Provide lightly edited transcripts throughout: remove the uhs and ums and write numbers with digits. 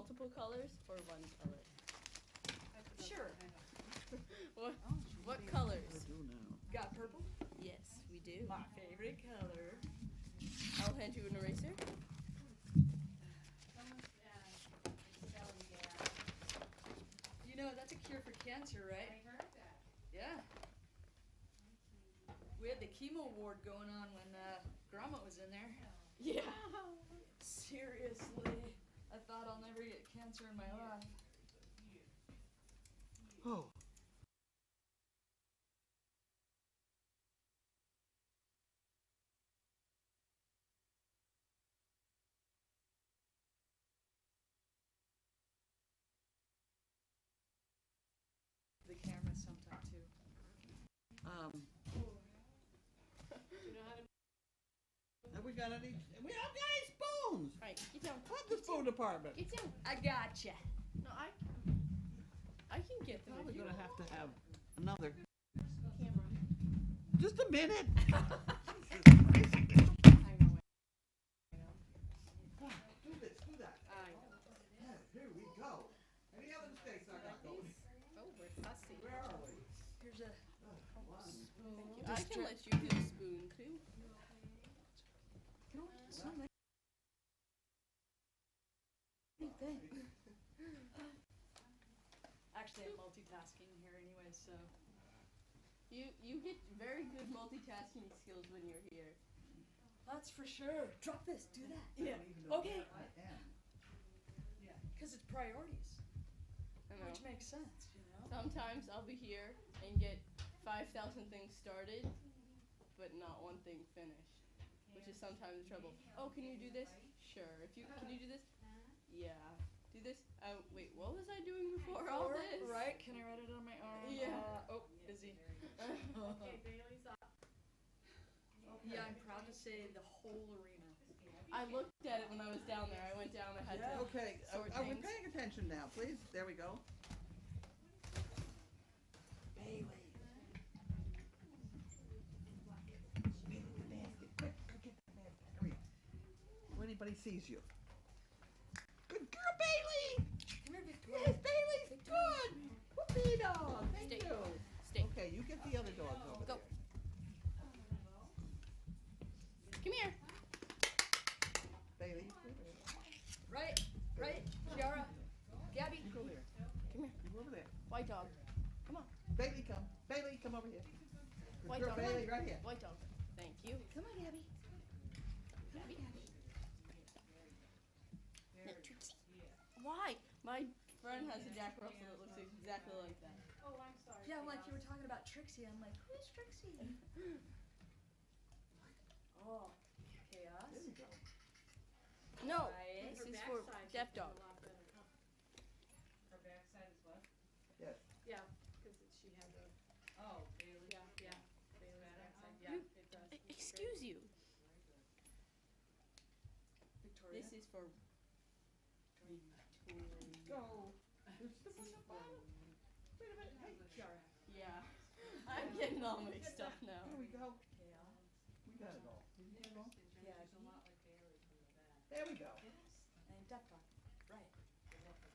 multiple colors or one color? Sure. What colors? Got purple? Yes, we do. My favorite color. I'll hand you an eraser. You know, that's a cure for cancer, right? I heard that. Yeah. We had the chemo ward going on when Grandma was in there. Yeah. Seriously. I thought I'll never get cancer in my life. Oh. The camera sometime too. Have we got any? We have any spoons? Alright, get down. What's the spoon department? Get down. I gotcha. No, I can get them. Probably if you gonna want. have to have another. Camera. Just a minute. I know. Do this, do that. I know. Yeah, here we go. Any other mistakes I got going? Oh, we're fussy. Where are we? Here's a Thank you. I can let you do a spoon too. so nice. Actually, I'm multitasking here anyway, so. You get very good multitasking skills when you're here. That's for sure. Drop this, do that. Yeah. Okay. I am. Because it's priorities, I know. which makes sense, you know? Sometimes I'll be here and get 5,000 things started, but not one thing finished, which is sometimes the trouble. Oh, can you do this? Sure. Can you do this? Yeah. Do this? Oh, wait, what was I doing before all this? Right? Can I write it on my arm? Yeah. Oh, busy. Okay, Bailey's up. Yeah, I'm proud to say the whole arena. I looked at it when I was down there. I went down. I had to. Okay, Sort are we things. paying attention now, please? There we go. Bailey. Bailey, the basket. Quick, go get the basket. Hurry. When anybody sees you. Good girl, Bailey! Come here, Victoria. Yes, Bailey! Good! Whoopee dog! Thank Stay. you. Stay. Okay, you get the other dogs over Go. there. Come here. Bailey, Right, Kiara, Gabby. you go there. Come here. You go over there. White dog. Come on. Bailey, come. Bailey, come over here. Good White girl, dog. Bailey, right here. White dog. Thank you. Come on, Gabby. Gabby. No, Trixie. Why? My friend has a Jack Russell that looks exactly like that. Oh, I'm sorry. Yeah, like you were talking about Trixie. I'm like, who's Trixie? Oh, chaos. There we go. No, Right. this Her is for backside's deaf looking dog. a lot better, huh? Her backside is what? Yes. Yeah, because she had the, Oh, Bailey. yeah, Bailey's backside, Yeah. yeah, it does. Excuse you. Victoria. This is for. Go. There's stuff on the bottom. Wait a minute. Hey, Kiara. Yeah. I'm getting all mixed up now. here we go. Chaos. We got it all. Did you get it all? Yeah, She's a lot like Bailey from the back. There we go. and Deaf Dog. Right.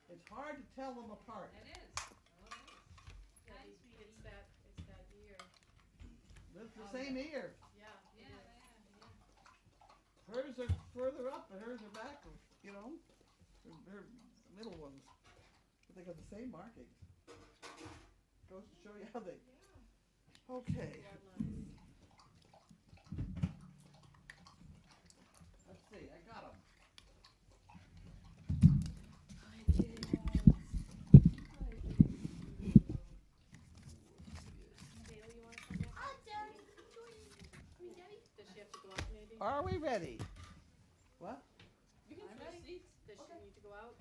It's hard to tell them apart. It is. Oh, it is. Yeah, it's that ear, It's the same ear. yeah. Yeah, it is. yeah. Hers are further up and hers are back, you know? Her middle ones. But they got the same markings. Goes to show you how they. Okay. Bloodlines. Let's see, I got them. Bailey, you wanna come back? Does she have to go out maybe? Are we ready? What? You can I'm switch ready. seats. Does she need to go out?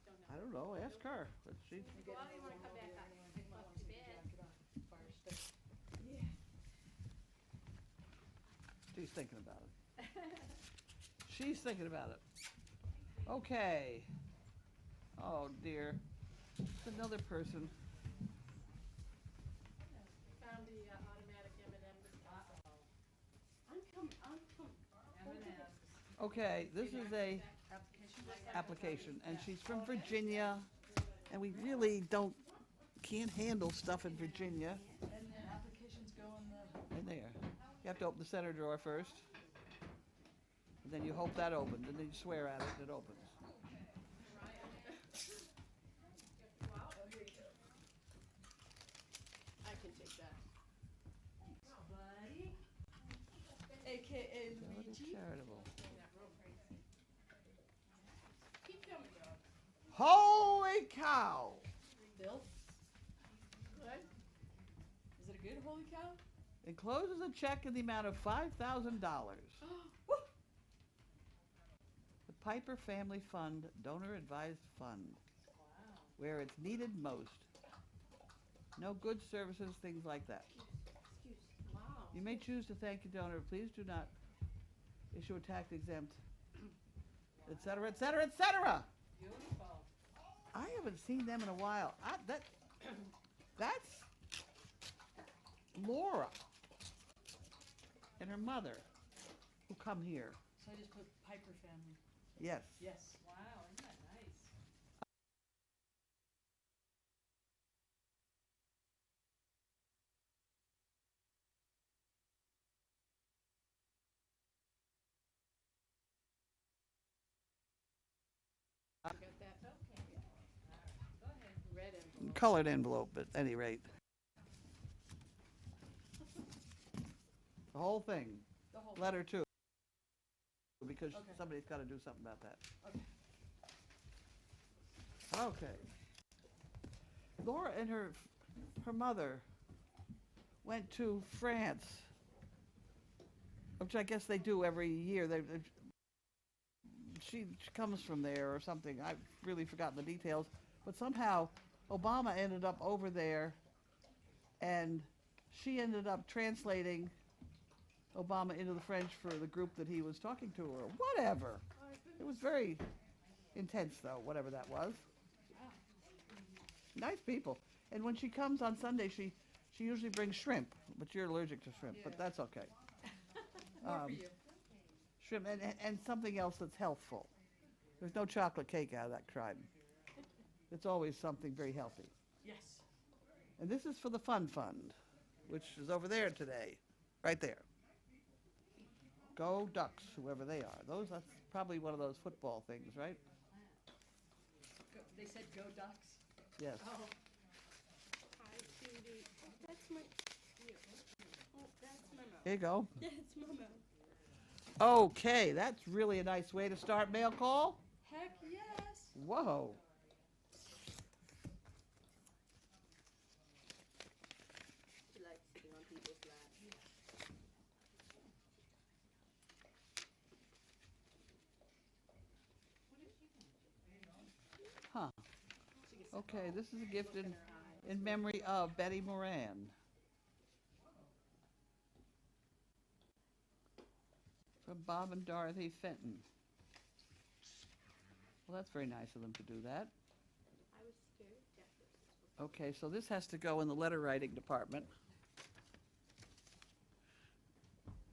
Don't know. I don't know, ask her. But she. Go out or you wanna come back up? Up to bed. Fire stick. She's thinking about it. She's thinking about it. Okay. Oh dear. It's another person. Found the automatic M&M stuff. I'm coming. M&M's. Okay, this is a. Application application, and she's from Virginia, and we really can't handle stuff in Virginia. And the applications go in the, In there. You have to open the center drawer first. And then you hope that opens, and then you swear at it and it opens. I can take that. buddy. AKA That is Luigi. charitable. Keep coming, dog. Holy cow! Bill? What? Is it a good holy cow? Encloses a check in the amount of $5,000. The Piper Family Fund, Donor Advised Fund, Wow. where it's needed most. No goods, services, things like that. Wow. You may choose to thank your donor. Please do not issue a tax exempt, et cetera, et cetera, et cetera. Beautiful. I haven't seen them in a while. That's Laura and her mother who come here. So I just put Piper family. Yes. Yes. Wow, isn't that nice? I got that. Okay. All right, go ahead. Red envelope. Colored envelope at any rate. The whole thing, The whole. letter too, because Okay. somebody's got to do something about that. Okay. Okay. Laura and her mother went to France, which I guess they do every year. She comes from there or something. I've really forgotten the details. But somehow Obama ended up over there, and she ended up translating Obama into the French for the group that he was talking to, or whatever. It was very intense, though, whatever that was. Nice people. And when she comes on Sunday, she usually brings shrimp, but you're allergic to shrimp, but Yeah. that's okay. More for you. Shrimp and something else that's healthful. There's no chocolate cake out of that tribe. It's always something very healthy. Yes. And this is for the Fun Fund, which is over there today, right there. Go Ducks, whoever they are. That's probably one of those football things, right? They said go Ducks. Yes. Oh. Hi, cutie. Oh, that's my. Yeah. Oh, that's my mouth. Here you go. That's my mouth. Okay, that's really a nice way to start mail call. Heck yes. Whoa. She likes sitting on people's laps. Huh. Okay, this is a gift in memory of Betty Moran. From Bob and Dorothy Fenton. Well, that's very nice of them to do that. I was scared. Yeah. Okay, so this has to go in the letter writing department.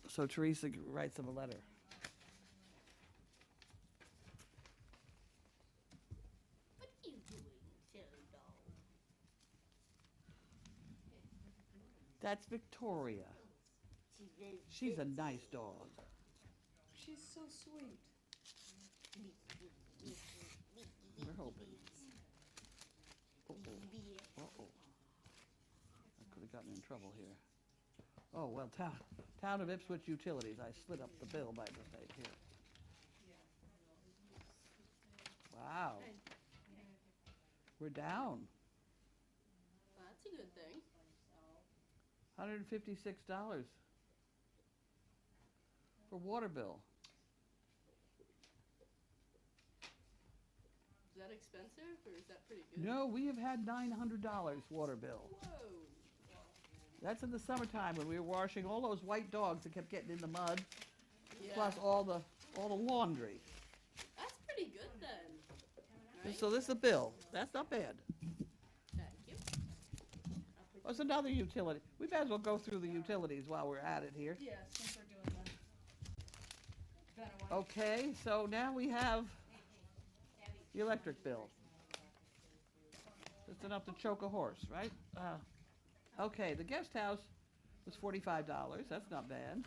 So Teresa writes them a letter. What are you doing, silly dog? That's Victoria. She's a nice dog. She's so sweet. We're hoping. Uh-oh. Uh-oh. I could have gotten in trouble here. Oh, well, Town of Ipswich Utilities. I slid up the bill by mistake here. Wow. We're down. Well, that's a good thing. $156 for water bill. Is that expensive or is that pretty good? No, we have had $900 water bill. Whoa. That's in the summertime when we were washing all those white dogs that kept getting in the mud, Yeah. plus all the laundry. That's pretty good then. Right? So this is a bill. That's not bad. Thank you. What's another utility? We might as well go through the utilities while we're at it here. Yeah, since we're doing that. It's been a while. Okay, so now we have the electric bill. Just enough to choke a horse, right? Okay, the guest house was $45. That's not bad.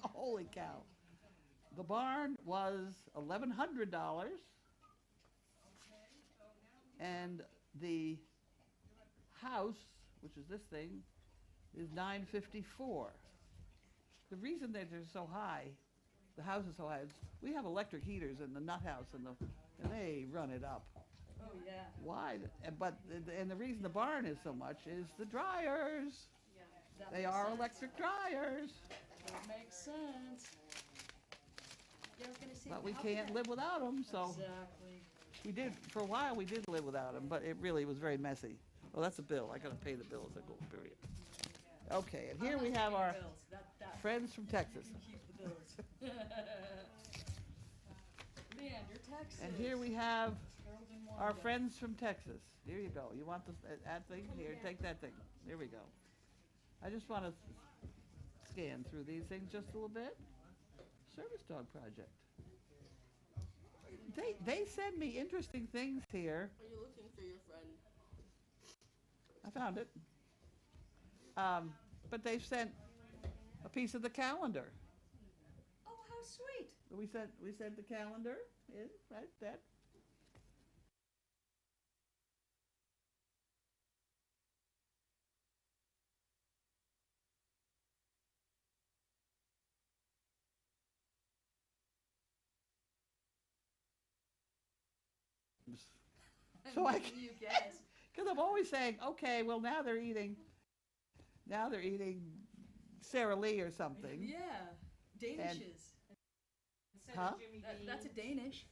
Holy cow. The barn was $1,100. And the house, which is this thing, is $954. The reason that they're so high, the house is so high, is we have electric heaters in the nut house and they run it up. Oh, yeah. Why? And the reason the barn is so much is the dryers. That They makes are sense. electric dryers, That makes sense. Yeah, I was gonna say, but we how can't could live without them. So Exactly. we did for a while. We did live without them, but it really was very messy. Oh, that's a bill. I gotta pay the bill as I go. Period. Okay, and here I'm we not have paying our bills. That friends from Texas. you keep the bills. Leanne, your taxes. And here we have Harold and our Wanda. friends from Texas. Here you go. You want this ad thing? Here, take that thing. There we go. I just want to scan through these things just a little bit. Service dog project. They send me interesting things here. Are you looking for your friend? I found it. But they've sent a piece of the calendar. Oh, how sweet. We sent the calendar in, right? That. So I You guess. because I'm always saying, okay, well now they're eating Sara Lee or something. Yeah. Danishes. Instead Huh? of Jimmy That's a Dean. Danish.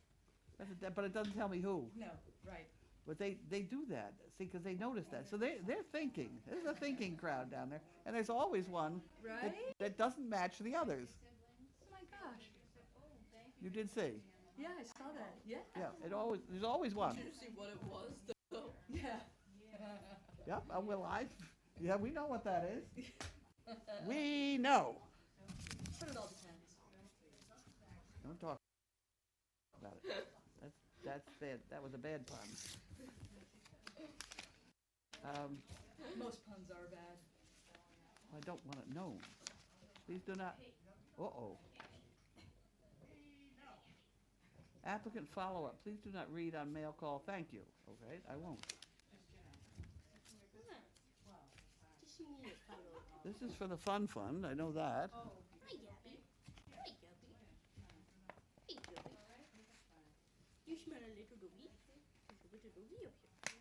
But it doesn't tell me who. No, right. But they do that, see, because they notice that. So they're thinking. There's a thinking crowd down there. And there's always one Right? that doesn't match the others. Oh my gosh. You did see. Yeah, I saw that. Yeah. Yeah, there's always one. Did you see what it was, though? Yeah. Yep, yeah, we know what that is. We know. But it all depends. Don't talk about it. That's bad. That was a bad pun. Most puns are bad. I don't want it known. Please do not. Uh-oh. Applicant follow-up. Please do not read on mail call. Thank you. Okay, I won't. Just need a follow. This is for the fun fund. I know that. Hi, Gabby. Hi, Gabby. Hey, Gabby. You smell a little doggy? There's a little doggy up here.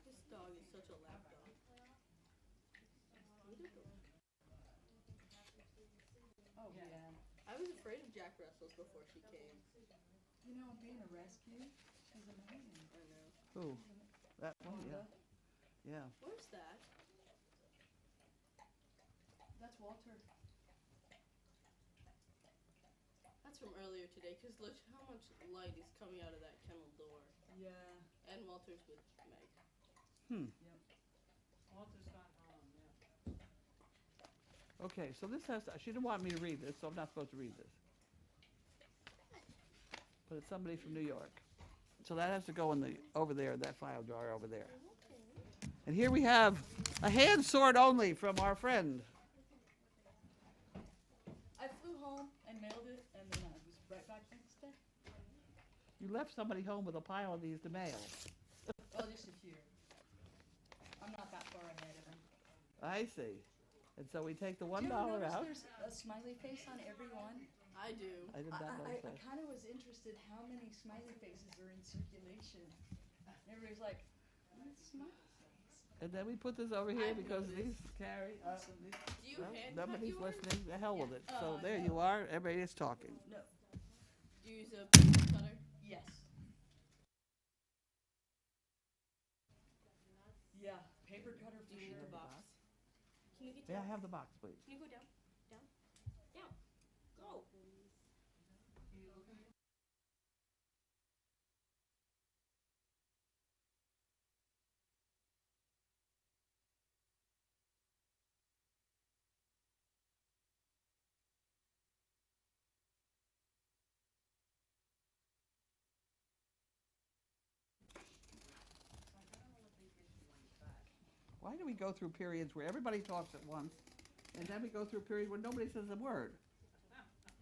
This dog is such a lap dog. Little dog. Oh, yeah. I was afraid of Jack Russells before she came. You know, being a rescue is amazing. I know. Who? That one? Yeah. Yeah. Where's that? That's Walter. That's from earlier today, because look how much light is coming out of that kennel door. Yeah. And Walter's with Meg. Walter's gone home, yeah. Okay, so this has, she didn't want me to read this, so I'm not supposed to read this. But it's somebody from New York. So that has to go in over there, that file drawer over there. And here we have a hand sort only from our friend. I flew home and mailed it, and then I was right back next day. You left somebody home with a pile of these to mail. Well, just a few. I'm not that far ahead of him. I see. And so we take the $1 Do you ever notice out. there's a smiley face on every one? I do. I did not I notice that. kind of was interested how many smiley faces are in circulation. And everybody's like, "What's smiley face?" And then we put this over here I've because noticed. these carry. Do you hand cut Nobody's yours? listening. The hell with it. So there no. you are. Everybody is talking. No. Do you use a paper cutter? Yes. Yeah, paper cutter Do for you need sure. the box? Can you get May I down? have the box, please? Can you go down? Down? Down. Go. Why do we go through periods where everybody talks at once, and then we go through a period where nobody says a word?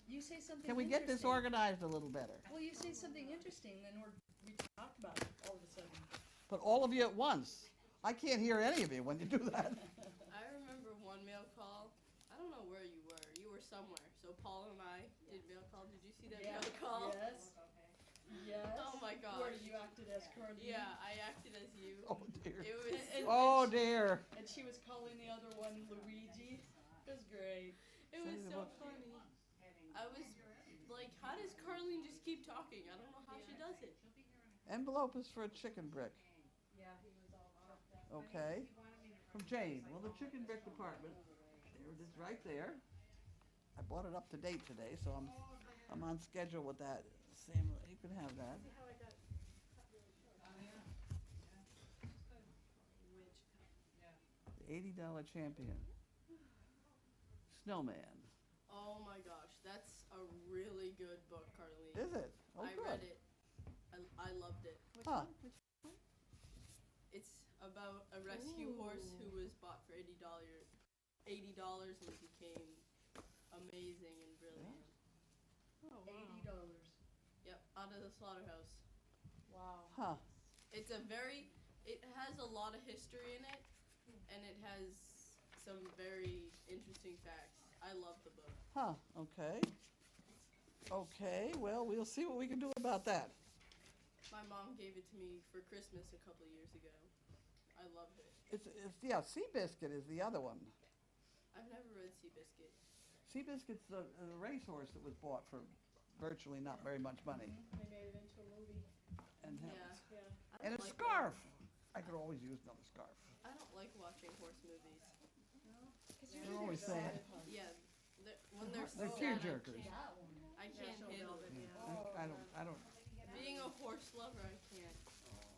You say something Can we get this interesting. organized a little better? Well, you say something interesting, then we talk about it all of a sudden. But all of you at once. I can't hear any of you when you do that. I remember one mail call. I don't know where you were. You were somewhere. So Paul and I did mail call. Did you see that Yeah, mail call? Yes. Yes. Oh my gosh. Where you acted as Carly. Yeah, I acted as you. Oh dear. It was. Oh dear. And she was calling the other one Luigi. It was great. It was so funny. I was like, how does Carlene just keep talking? I don't know how she does it. Envelope is for a chicken brick. Yeah, he was all chopped up. Okay. From Jane. Well, the chicken brick department. There it is, right there. I bought it up to date today, so I'm on schedule with that. Sam, you can have that. See how I got it cut really short? The $80 champion. Snowman. Oh my gosh, that's a really good book, Carlene. Is it? Oh, I good. read it. I loved it. Huh. It's about a rescue horse who was bought for $80 and became amazing and brilliant. Oh, $80. Yep, out of the slaughterhouse. wow. Huh. It has a lot of history in it, and it has some very interesting facts. I love the book. Huh. Okay. Okay. Well, we'll see what we can do about that. My mom gave it to me for Christmas a couple of years ago. I loved it. It's yeah. Seabiscuit is the other one. I've never read Seabiscuit. Seabiscuit's a racehorse that was bought for virtually not very much money, They made it into a movie. and Yeah. Yeah. I and a don't like scarf. I could always use another scarf. I don't like watching horse movies. They're always sad. Yeah, when they're They're sad, tearjerkers. I can't handle it. I don't Being a horse lover, I can't.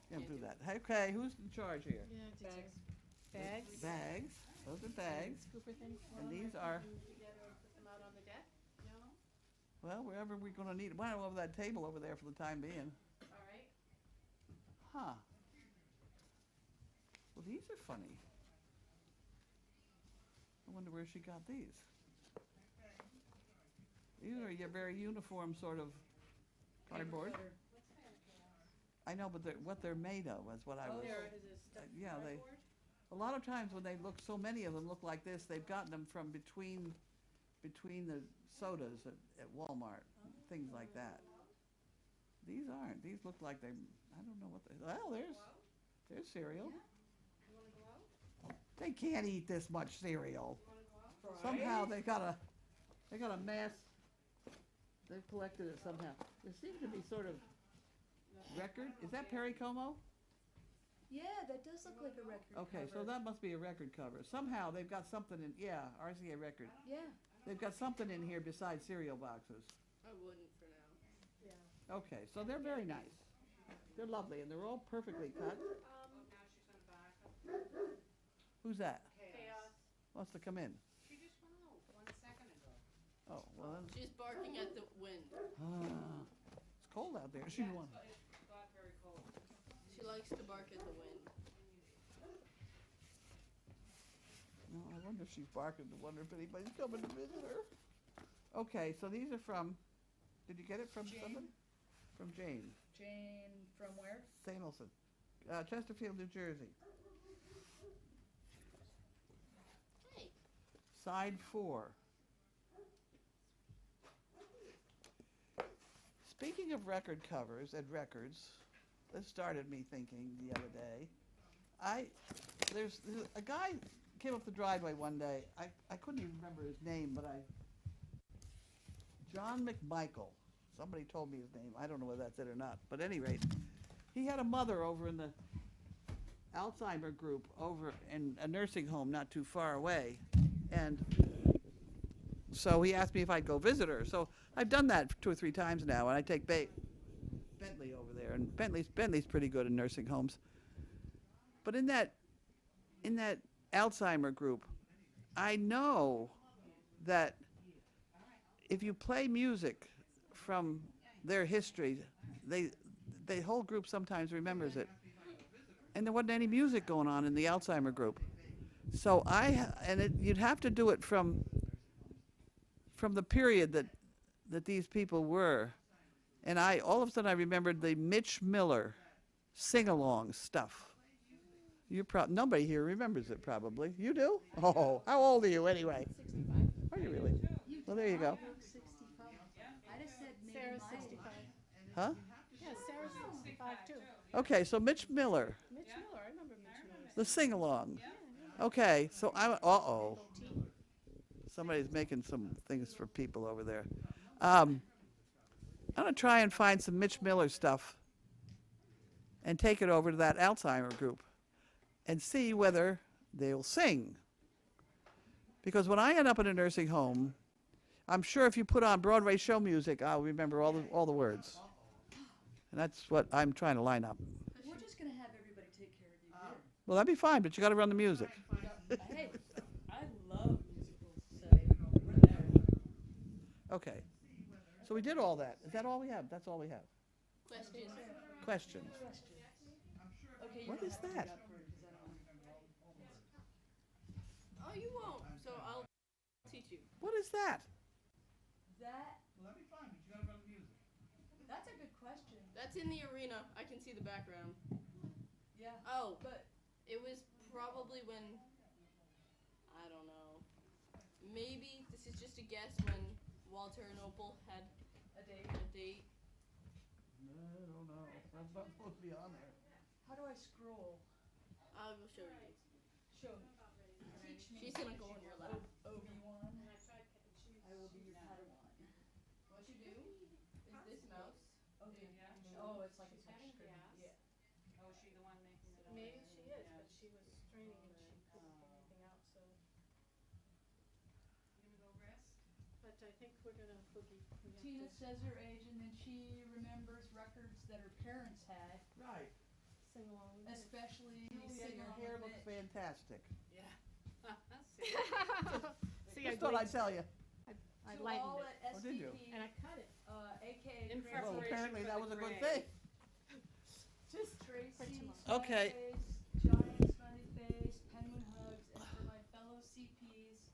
can't do that. Okay, who's in charge here? Bags. Bags? Bags. Those are bags. Scooper thing? And these are, Together and put them out on the deck? No? well, wherever we're gonna need, why don't we have that table over there for the time being? All right. Huh. Well, these are funny. I wonder where she got these. These are your very uniform sort of cardboard. I know, but what they're made of is what I was. There is a stuffed Yeah, they- cardboard? A lot of times when they look, so many of them look like this, they've gotten them from between the sodas at Walmart, things like that. These aren't. These look like they, I don't know what they, well, there's cereal. You wanna go out? They can't eat this much cereal. You wanna go out? Somehow they got a mass, they've collected it somehow. There seems to be sort of record, is that Perry Como? Yeah, that does look like a record Okay, so cover. that must be a record cover. Somehow they've got something in, yeah, RCA record. Yeah. They've got something in here besides cereal boxes. I wouldn't for now. Yeah. Okay, so they're very nice. They're lovely and they're all perfectly cut. Now she's gonna back. Who's that? Chaos. Wants to come in? She just went out 1 second ago. Oh, well, then, She's barking at the wind. it's cold out there. She won. It got very cold. She likes to bark at the wind. No, I wonder if she's barking to wonder if anybody's coming to visit her. Okay, so these are from, did you get it from Jane. somebody? From Jane Jane from where? Samuelson, Chesterfield, New Jersey. Hey. Side 4. Speaking of record covers and records, this started me thinking the other day. There's a guy came up the driveway one day. I couldn't even remember his name, but John McMichael. Somebody told me his name. I don't know whether that's it or not. But at any rate, he had a mother over in the Alzheimer group over in a nursing home not too far away. And so he asked me if I'd go visit her. So I've done that 2 or 3 times now, and I take Bentley over there. And Bentley's pretty good in nursing homes. But in that Alzheimer group, I know that if you play music from their history, the whole group sometimes remembers it. And there wasn't any music going on in the Alzheimer group. So you'd have to do it from the period that these people were. And all of a sudden I remembered the Mitch Miller sing-along stuff. Nobody here remembers it probably. You do? Oh, how old are you anyway? 65. Are you really? Well, there you go. 65. I'd have said maybe Sarah's my age. 65. Huh? Yeah, Sarah's 65 too. Okay, so Mitch Miller, Mitch Miller, I remember Mitch Miller. the sing-along. Okay, so uh-oh. Somebody's making some things for people over there. I'm going to try and find some Mitch Miller stuff and take it over to that Alzheimer group and see whether they'll sing. Because when I end up in a nursing home, I'm sure if you put on Broadway show music, I'll remember all the words. And that's what I'm trying to line up. We're just gonna have everybody take care of you here. Well, that'd be fine, but you got to run the music. Hey, I love musicals, so we're there. Okay. So we did all that. Is that all we have? That's all we have. Questions. Questions. Okay, What you're is gonna have that? to get up for it, 'cause I don't Oh, you won't. So I'll teach you. What is that? That, Well, that'd be fine, but you got to run the music. that's a good question. That's in the arena. I can see the background. Yeah, Oh, but it was probably when, I don't know. Maybe this is just a guess when Walter and Opal had a day. a date. I don't know. That's not supposed to be on there. How do I scroll? I will show you. Show me. Teach me. She's gonna go on your lap. Obi-Wan. I will be your Padawan. What you do is this mouse. Okay. Yeah. Oh, it's like a touch screen. Yes. Yeah. Oh, is she the one making it up? Maybe she is, but she was training and she couldn't get anything out, so. You gonna go rest? But I think we're gonna boogie. We have Tina to says her age and then she remembers records that her parents had, Right. sing along with it. especially Julia, Sing your On hair With looks Mitch. fantastic. Yeah. See, I Just thought I'd glanced, tell you. I To lightened all it, at Oh, did you? SDP, and I cut it. AKA In Tracy- Well, preparation apparently for that the was a good gray. thing. Just Tracy, tomorrow. Okay. smiley face, giant smiley face, penguin hugs, and for my fellow CPs,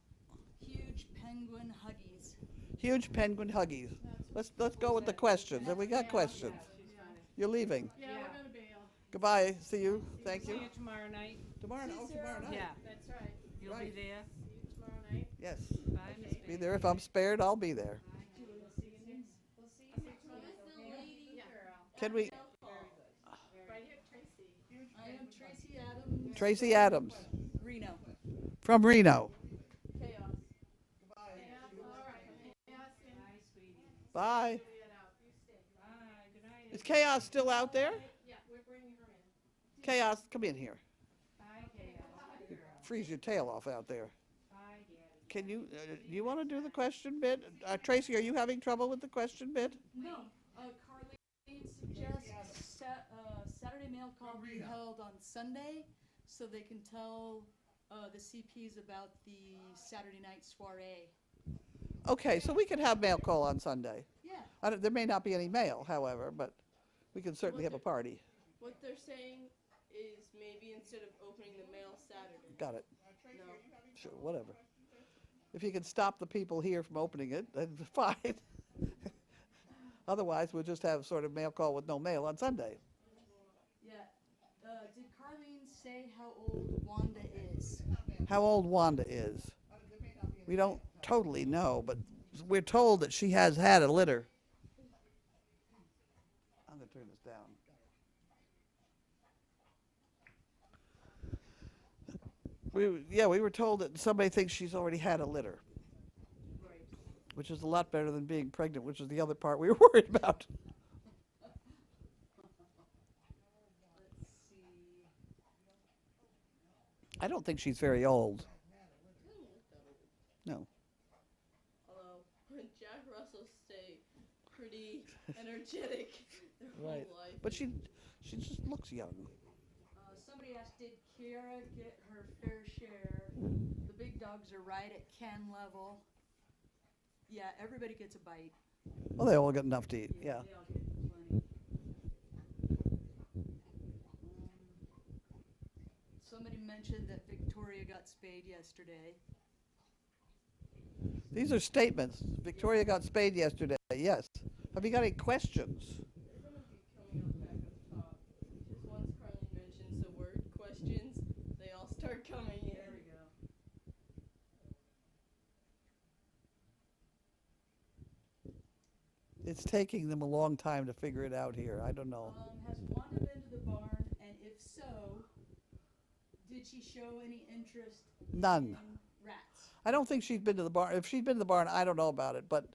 huge penguin huggies. Huge penguin huggies. Let's go with the questions. Have we got questions? She's funny. You're leaving. Yeah, Yeah. we're gonna bail. Goodbye. See you. Thank See you. you tomorrow night. Tomorrow night. Oh, tomorrow night. Yeah. That's right. You'll Right. be there. See you tomorrow night. Yes. Bye, Miss Be Bailey. there. If I'm spared, I'll be there. We'll see you next. We'll see you next month. Yeah. Can we? Right here, Tracy. I am Tracy Adams. Tracy Adams Reno. from Reno. Chaos. Yeah, all right. Chaos and Bye, sweetie. Bye. Juliet out. You stay. Bye. Good night. Is Chaos still out there? Yeah, we're bringing her in. Chaos, come in here. Bye, Chaos. Good girl. Freeze your tail off out there. Bye, Daddy. Can you? Do you want to do the question bit? Tracy, are you having trouble with the question bit? No, Carlene suggests Saturday mail call be held on Sunday, so they can tell the CPs about the Saturday night soiree. Okay, so we could have mail call on Sunday. Yeah. There may not be any mail, however, but we can certainly have a party. What they're saying is maybe instead of opening the mail Saturday. Got it. No. Sure, whatever. If you can stop the people here from opening it, then fine. Otherwise, we'll just have sort of mail call with no mail on Sunday. Yeah. Did Carlene say how old Wanda is? How old Wanda is? We don't totally know, but we're told that she has had a litter. I'm going to turn this down. We were told that somebody thinks she's already had a litter, Right. which is a lot better than being pregnant, which is the other part we were worried about. Let's see. I don't think she's very old. No. Although Jack Russell stay pretty energetic their Right. whole life. But she just looks young. Somebody asked, did Kiara get her fair share? The big dogs are right at can level. Yeah, everybody gets a bite. Well, they all get enough to eat. Yeah. They all get plenty. Somebody mentioned that Victoria got spayed yesterday. These are statements. Victoria got spayed yesterday, yes. Have you got any questions? They're gonna be coming up back up top. Because once Carly mentions the word questions, they all start coming in. There we go. It's taking them a long time to figure it out here. I don't know. Has Wanda been to the barn? And if so, did she show any interest None. in rats? I don't think she's been to the barn. If she's been to the barn, I don't know about it. But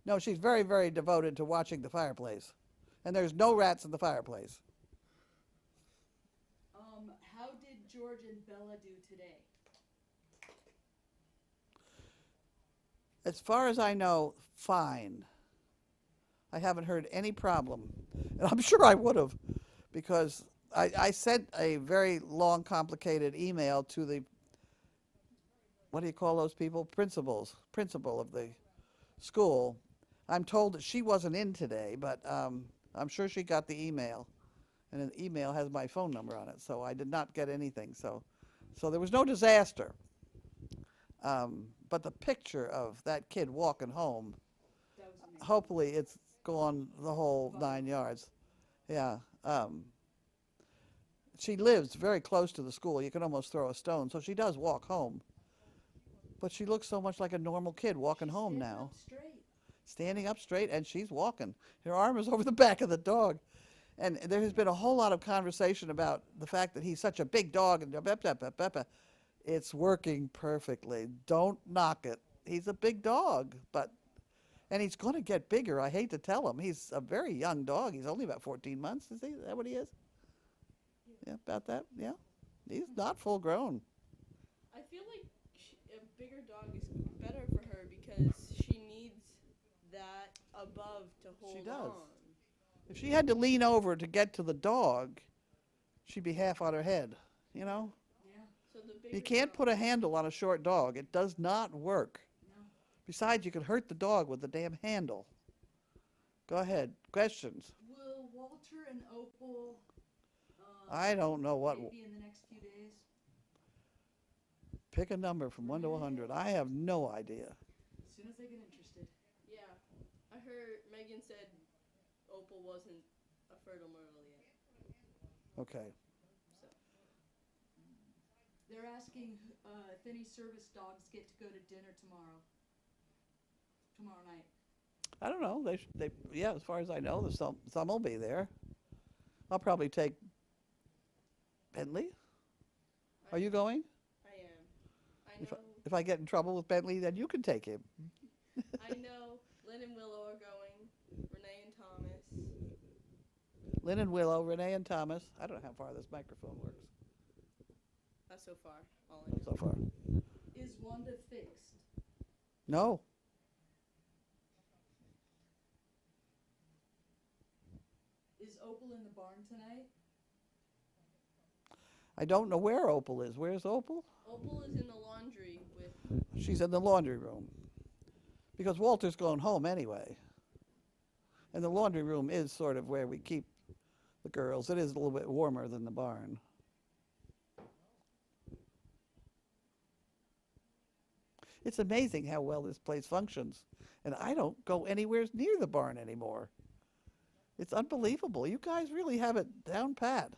no, she's very, very devoted to watching the fireplace. And there's no rats in the fireplace. How did George and Bella do today? As far as I know, fine. I haven't heard any problem. And I'm sure I would have, because I sent a very long, complicated email to the, what do you call those people? Principal of the school. I'm told that she wasn't in today, but I'm sure she got the email. And the email has my phone number on it, so I did not get anything. So there was no disaster. But the picture of that kid walking home, That was amazing. hopefully it's gone the whole 9 yards. Yeah. She lives very close to the school. You can almost throw a stone. So she does walk home. But she looks so much like a normal kid walking home Standing now. up straight. Standing up straight, and she's walking. Her arm is over the back of the dog. And there has been a whole lot of conversation about the fact that he's such a big dog. And it's working perfectly. Don't knock it. He's a big dog, and he's going to get bigger. I hate to tell him. He's a very young dog. He's only about 14 months. Is that what he is? Yeah, about that. Yeah. He's not full grown. I feel like a bigger dog is better for her because she needs that above to hold She does. on. If she had to lean over to get to the dog, she'd be half on her head, you know? Yeah. So the bigger You can't dog- put a handle on a short dog. It does not work. No. Besides, you can hurt the dog with the damn handle. Go ahead. Questions? Will Walter and Opal I don't know what. maybe in the next few days? Pick a number from 1 to 100. I have no idea. As soon as they get interested. Yeah. I heard Megan said Opal wasn't a fertile myrtle yet. Okay. So They're asking if any service dogs get to go to dinner tomorrow night. I don't know. Yeah, as far as I know, there's some will be there. I'll probably take Bentley. Are you going? I am. I know. If I get in trouble with Bentley, then you can take him. I know. Lynn and Willow are going. Renee and Thomas. Lynn and Willow, Renee and Thomas. I don't know how far this microphone works Not so far. All I know. so far. Is Wanda fixed? No. Is Opal in the barn tonight? I don't know where Opal is. Where's Opal? Opal is in the laundry with. She's in the laundry room. Because Walter's going home anyway. And the laundry room is sort of where we keep the girls. It is a little bit warmer than the barn. It's amazing how well this place functions. And I don't go anywhere near the barn anymore. It's unbelievable. You guys really have it down pat.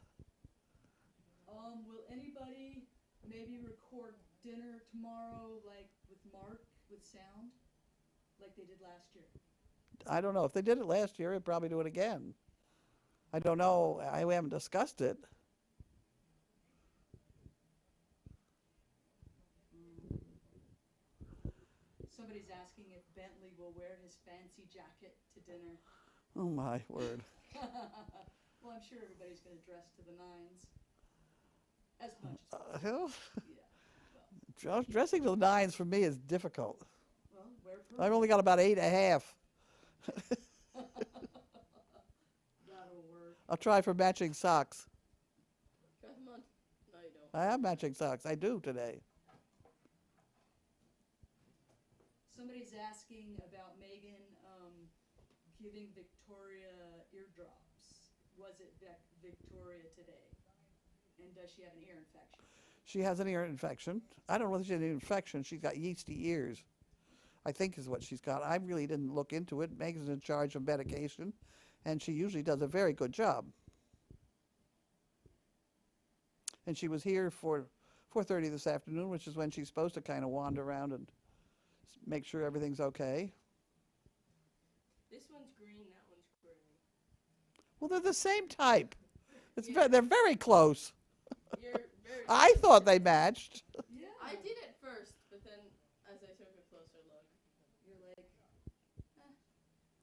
Will anybody maybe record dinner tomorrow, like with Mark, with sound, like they did last year? I don't know. If they did it last year, they'd probably do it again. I don't know. I haven't discussed it. Somebody's asking if Bentley will wear his fancy jacket to dinner. Oh, my word. Well, I'm sure everybody's going to dress to the nines. As much as Well, possible. Yeah. Well, dressing to the nines for me is difficult. well, wear I've purple. only got about 8.5. That'll work. I'll try for matching socks. Try them on. No, you don't. I have matching socks. I do today. Somebody's asking about Megan giving Victoria eardrops. Was it Victoria today? And does she have an ear infection? She has an ear infection. I don't know whether she has an infection. She's got yeasty ears, I think is what she's got. I really didn't look into it. Megan's in charge of medication, and she usually does a very good job. And she was here for 4:30 this afternoon, which is when she's supposed to kind of wander around and make sure everything's okay. This one's green, that one's gray. Well, they're the same type. Yeah. They're very close. You're very I close. thought they matched. Yeah. I did at first, but then as I took a closer look, You're like,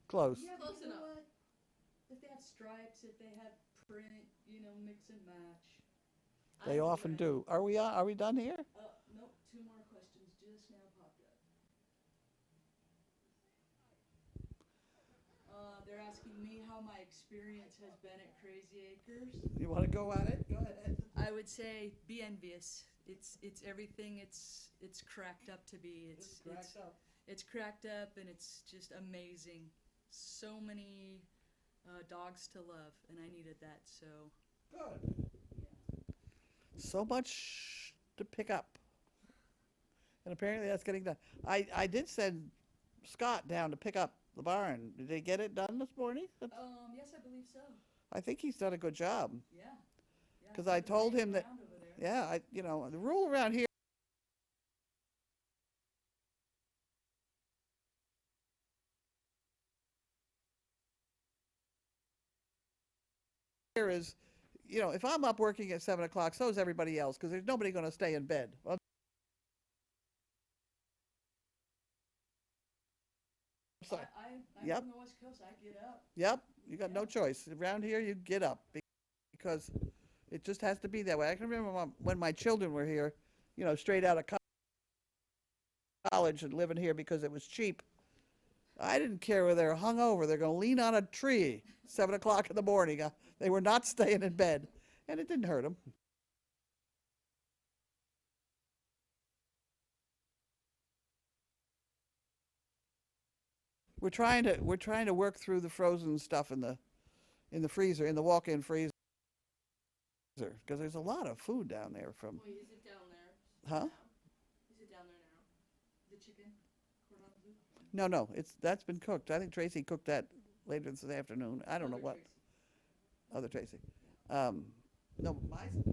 Close. yeah, Close but you know enough. what? If they have stripes, if they have print, mix and match. They often do. Are we done here? Nope, 2 more questions just now popped up. They're asking me how my experience has been at Crazy Acres. You want to go at it? Go ahead. I would say be envious. It's everything it's cracked up to be. It's cracked up and it's just amazing. So many dogs to love, and I needed that. So Good. So much to pick up. And apparently that's getting done. I did send Scott down to pick up the barn. Did they get it done this morning? yes, I believe so. I think he's done a good job. Yeah. 'Cause I told him that- around over there. Yeah, the rule around here is, if I'm up working at 7 o'clock, so is everybody else, because there's nobody going to stay in bed. Well, sorry. I'm Yep. from the West Coast. I get up. Yep, you got no choice. Around here, you get up because it just has to be that way. I can remember when my children were here, straight out of college and living here because it was cheap. I didn't care whether they're hungover. They're going to lean on a tree 7 o'clock in the morning. They were not staying in bed, and it didn't hurt them. We're trying to work through the frozen stuff in the freezer, in the walk-in freezer, because there's a lot of food down there from. wait, is it down there? Huh? Now? Is it down there now? The chicken. Cordon bleu. No, that's been cooked. I think Tracy cooked that later this afternoon. I don't know Other what. Tracy. Other Tracy. No,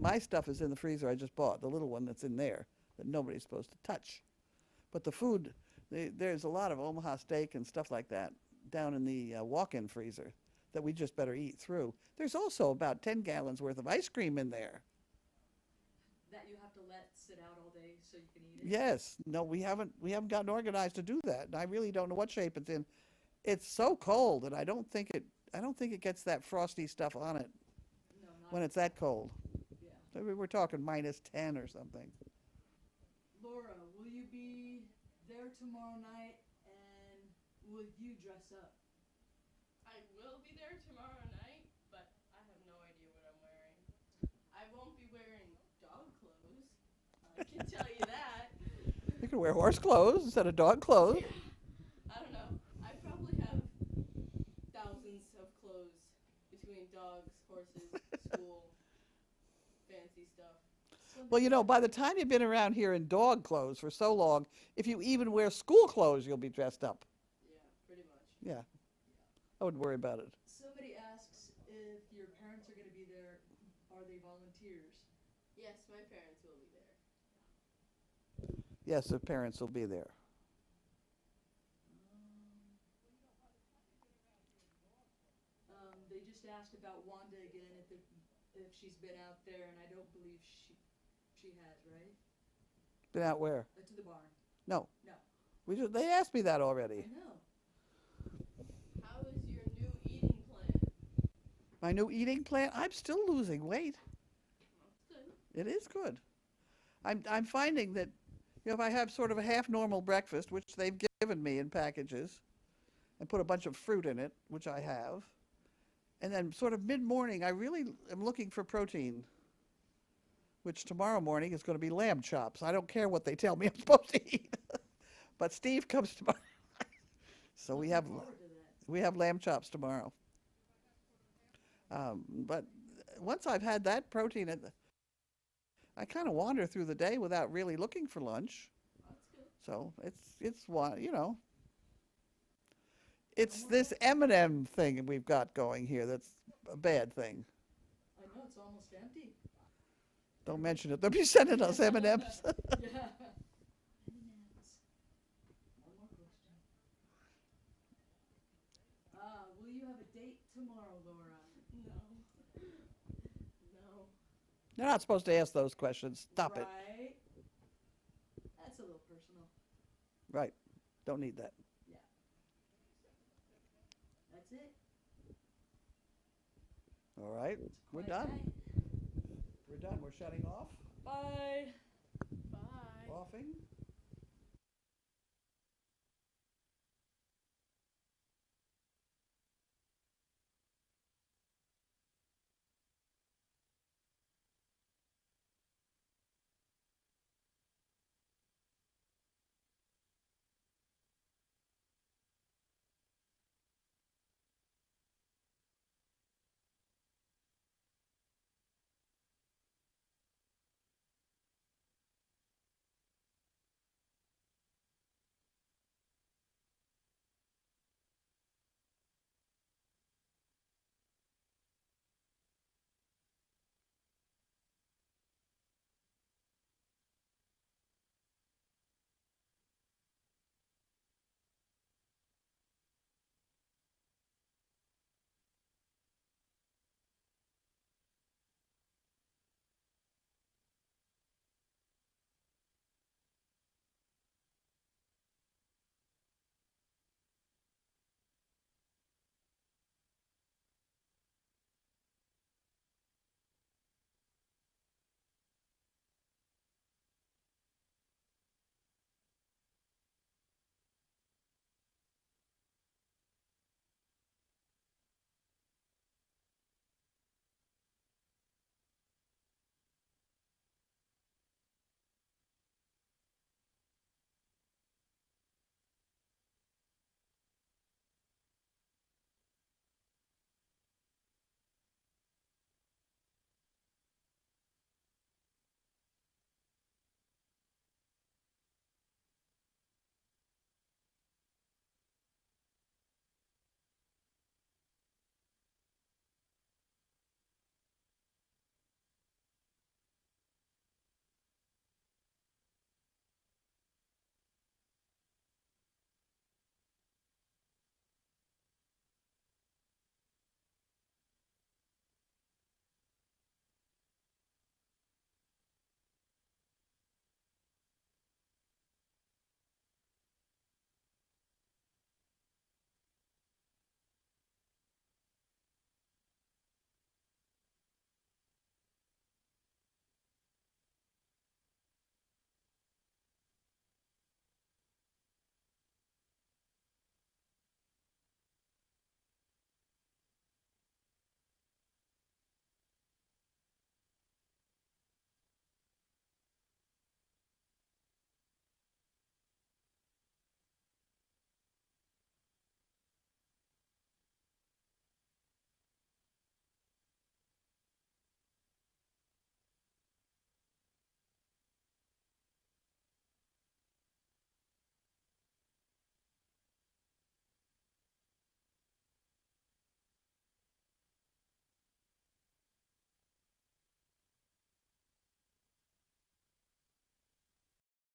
my stuff is in the freezer I just bought, the little one that's in there that nobody's supposed to touch. But the food, there's a lot of Omaha steak and stuff like that down in the walk-in freezer that we just better eat through. There's also about 10 gallons worth of ice cream in there. That you have to let sit out all day so you can eat it. Yes. No, we haven't gotten organized to do that. And I really don't know what shape it's in. It's so cold that I don't think it gets that frosty stuff on it No, not when it's that cold. yeah. So we're talking -10 or something. Laura, will you be there tomorrow night, and will you dress up? I will be there tomorrow night, but I have no idea what I'm wearing. I won't be wearing dog clothes. I can tell you that. You can wear horse clothes instead of dog clothes. I don't know. I probably have thousands of clothes between dogs, horses, school, fancy stuff. Well, by the time you've been around here in dog clothes for so long, if you even wear school clothes, you'll be dressed up. Yeah, pretty much. Yeah. I wouldn't worry about it. Somebody asks if your parents are going to be there. Are they volunteers? Yes, my parents will be there. Yes, the parents will be there. They just asked about Wanda again, if she's been out there, and I don't believe she has, right? Been out where? To the barn. No. No. They asked me that already. I know. How is your new eating plan? My new eating plan, I'm still losing weight. That's good. It is good. I'm finding that if I have sort of a half normal breakfast, which they've given me in packages, and put a bunch of fruit in it, which I have, and then sort of mid-morning, I really am looking for protein, which tomorrow morning is going to be lamb chops. I don't care what they tell me I'm supposed to eat. But Steve comes tomorrow. So we have Forward to that. lamb chops tomorrow. But once I've had that protein, I kind of wander through the day without really looking for lunch. That's good. So it's one, you know. It's this M&M thing we've got going here that's a bad thing. I know, it's almost empty. Don't mention it. They'll be sending us M&Ms. Yeah. M&Ms. One more question. Will you have a date tomorrow, Laura? No. No. You're not supposed to ask those questions. Stop it. Right. That's a little personal. Right. Don't need that. Yeah. That's it. All right. We're Quiet done. night. We're done. We're shutting off. Bye. Bye. Offing.